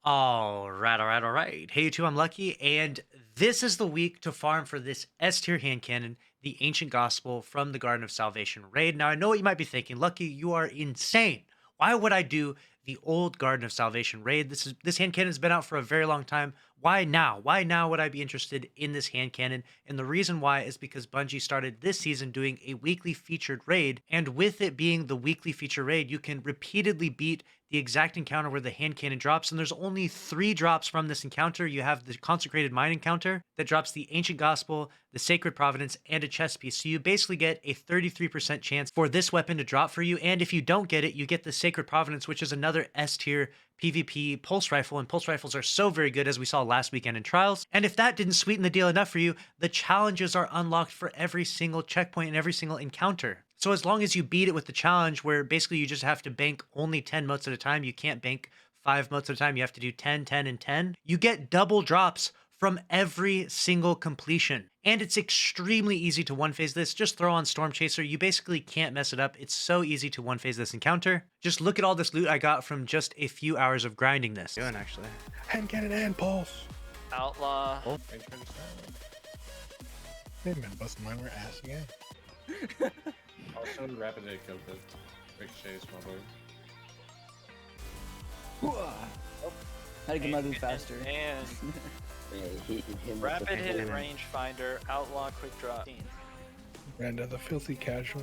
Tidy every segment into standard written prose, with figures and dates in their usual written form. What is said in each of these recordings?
All right. Hey, you two, I'm Lucky, and this is the week to farm for this S tier hand cannon, the Ancient Gospel from the Garden of Salvation raid. Now, I know what you might be thinking, Lucky, you are insane. Why would I do the old Garden of Salvation raid? This hand cannon's been out for a very long time. Why now? Why now would I be interested in this hand cannon? And the reason why is because Bungie started this season doing a weekly featured raid, and with it being the weekly feature raid, you can repeatedly beat the exact encounter where the hand cannon drops, and there's only 3 drops from this encounter. You have the Consecrated Mine encounter that drops the Ancient Gospel, the Sacred Providence, and a chest piece. So you basically get a 33% chance for this weapon to drop for you, and if you don't get it, you get the Sacred Providence, which is another S tier PvP pulse rifle, and pulse rifles are so very good, as we saw last weekend in Trials. And if that didn't sweeten the deal enough for you, the challenges are unlocked for every single checkpoint and every single encounter. So as long as you beat it with the challenge, where basically you just have to bank only 10 motes at a time, you can't bank 5 motes at a time, you have to do 10, 10, and 10, you get double drops from every single completion. And it's extremely easy to one-phase this. Just throw on Storm Chaser. You basically can't mess it up. It's so easy to one-phase this encounter. Just look at all this loot I got from just a few hours of grinding this. Doing actually. Hand cannon and pulse. Outlaw. Oh, they've been busting my ass again. Also, rapid hit killed it. Ricochet smuggler. How to get my loot faster. And rapid hit rangefinder, outlaw quick drop. Brenda, the filthy casual.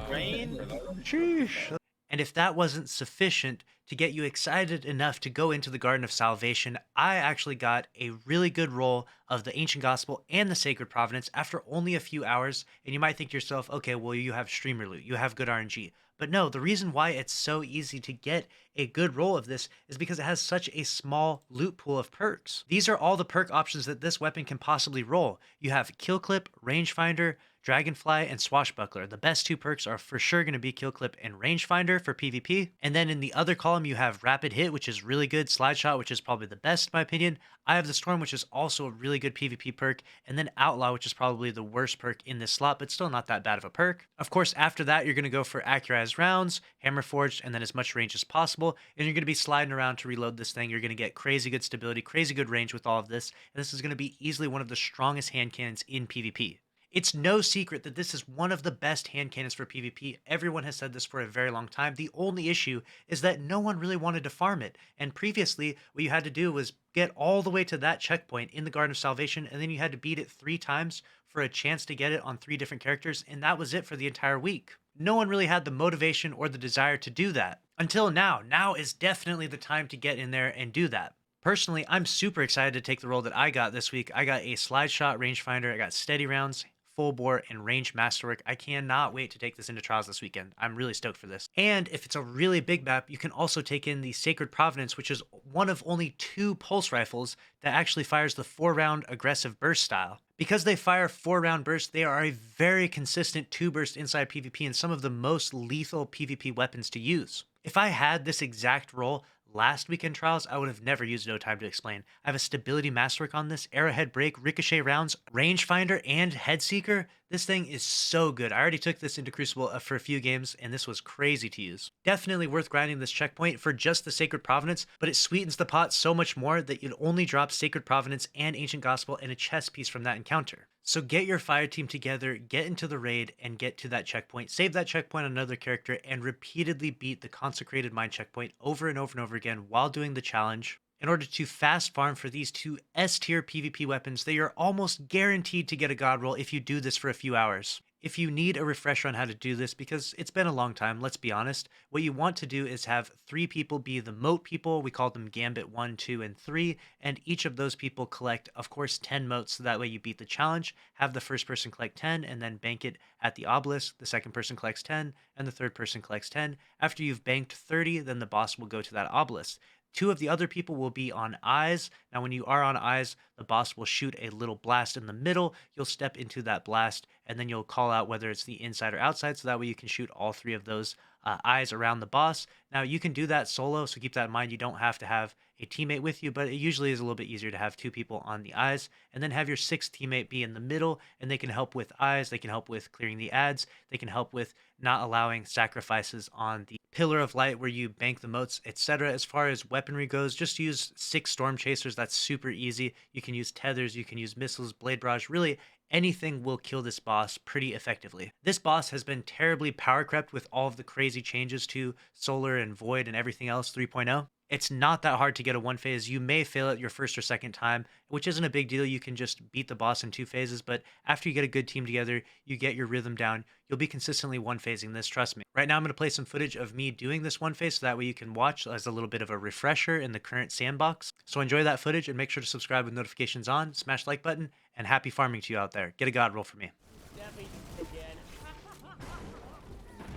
Rain. Sheesh. And if that wasn't sufficient to get you excited enough to go into the Garden of Salvation, I actually got a really good roll of the Ancient Gospel and the Sacred Providence after only a few hours. And you might think to yourself, okay, well, you have streamer loot, you have good RNG. But no, the reason why it's so easy to get a good roll of this is because it has such a small loot pool of perks. These are all the perk options that this weapon can possibly roll. You have Kill Clip, Rangefinder, Dragonfly, and Swashbuckler. The best 2 perks are for sure going to be Kill Clip and Rangefinder for PvP. And then in the other column, you have Rapid Hit, which is really good, Slide Shot, which is probably the best in my opinion. I have the Storm, which is also a really good PvP perk, and then Outlaw, which is probably the worst perk in this slot, but still not that bad of a perk. Of course, after that, you're going to go for Accurized Rounds, Hammer Forged, and then as much range as possible, and you're going to be sliding around to reload this thing. You're going to get crazy good stability, crazy good range with all of this, and this is going to be easily one of the strongest hand cannons in PvP. It's no secret that this is one of the best hand cannons for PvP. Everyone has said this for a very long time. The only issue is that no one really wanted to farm it. And previously, what you had to do was get all the way to that checkpoint in the Garden of Salvation, and then you had to beat it 3 times for a chance to get it on 3 different characters, and that was it for the entire week. No one really had the motivation or the desire to do that. Until now. Now is definitely the time to get in there and do that. Personally, I'm super excited to take the role that I got this week. I got a Slide Shot Rangefinder, I got Steady Rounds, Full Bore, and Range Masterwork. I cannot wait to take this into Trials this weekend. I'm really stoked for this. And if it's a really big map, you can also take in the Sacred Providence, which is one of only 2 pulse rifles that actually fires the 4-round aggressive burst style. Because they fire 4-round bursts, they are a very consistent 2-burst inside PvP and some of the most lethal PvP weapons to use. If I had this exact role last weekend Trials, I would have never used No Time to Explain. I have a Stability Masterwork on this, Arrowhead Break, Ricochet Rounds, Rangefinder, and Headseeker. This thing is so good. I already took this into Crucible for a few games, and this was crazy to use. Definitely worth grinding this checkpoint for just the Sacred Providence, but it sweetens the pot so much more that you'd only drop Sacred Providence and Ancient Gospel and a chest piece from that encounter. So get your fire team together, get into the raid, and get to that checkpoint. Save that checkpoint on another character, and repeatedly beat the Consecrated Mine checkpoint over and over and over again while doing the challenge. In order to fast farm for these 2 S tier PvP weapons, they are almost guaranteed to get a god roll if you do this for a few hours. If you need a refresher on how to do this, because it's been a long time, let's be honest, what you want to do is have 3 people be the moat people. We call them Gambit 1, 2, and 3, and each of those people collect, of course, 10 moats, so that way you beat the challenge. Have the first person collect 10, and then bank it at the obelisk. The second person collects 10, and the third person collects 10. After you've banked 30, then the boss will go to that obelisk. 2 of the other people will be on eyes. Now, when you are on eyes, the boss will shoot a little blast in the middle. You'll step into that blast, and then you'll call out whether it's the inside or outside, so that way you can shoot all 3 of those eyes around the boss. Now, you can do that solo, so keep that in mind. You don't have to have a teammate with you, but it usually is a little bit easier to have two people on the eyes, and then have your sixth teammate be in the middle, and they can help with eyes, they can help with clearing the ads, they can help with not allowing sacrifices on the pillar of light where you bank the motes, etc. As far as weaponry goes, just use 6 storm chasers. That's super easy. You can use tethers, you can use missiles, blade barrage, really anything will kill this boss pretty effectively. This boss has been terribly power crept with all of the crazy changes to Solar and Void and everything else 3.0. It's not that hard to get a one phase. You may fail it your first or second time, which isn't a big deal. You can just beat the boss in 2 phases, but after you get a good team together, you get your rhythm down, you'll be consistently one phasing this, trust me. Right now I'm going to play some footage of me doing this one phase so that way you can watch as a little bit of a refresher in the current sandbox. So enjoy that footage and make sure to subscribe with notifications on, smash the like button, and happy farming to you out there. Get a god roll for me.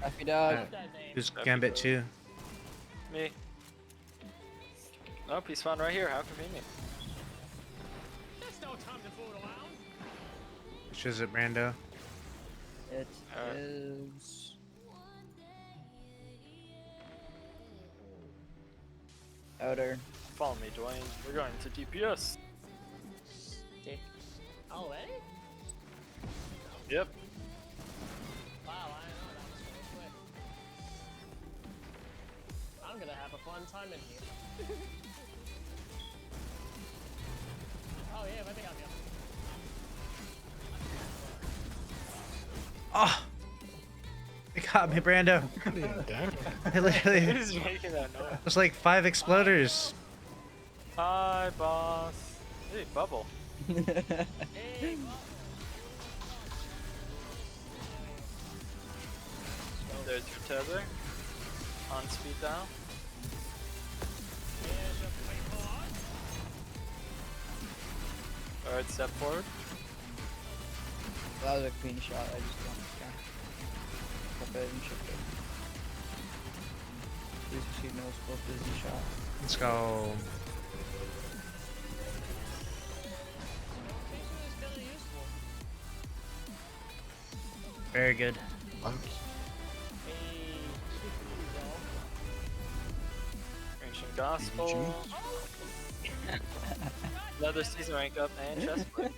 Happy dog. Who's Gambit too? Me. Nope, he spawned right here. How convenient. Which is it, Brando? It is. Outer. Follow me, Dwayne. We're going to DPS. Already? Yep. Wow, I know that was so quick. I'm gonna have a fun time in here. Oh yeah, I think I'll be up. Oh! It got me, Brando. Damn. I literally, Who's making that noise? there's like 5 exploders. Hi, boss. Hey, bubble. Hey, There's your tether. On speed down. Alright, step forward. That was a clean shot. I just don't care. Kept it and shipped it. Please succeed, no scope, busy shot. Let's go. Very good. Ancient Gospel. Another season rank up and chestplate.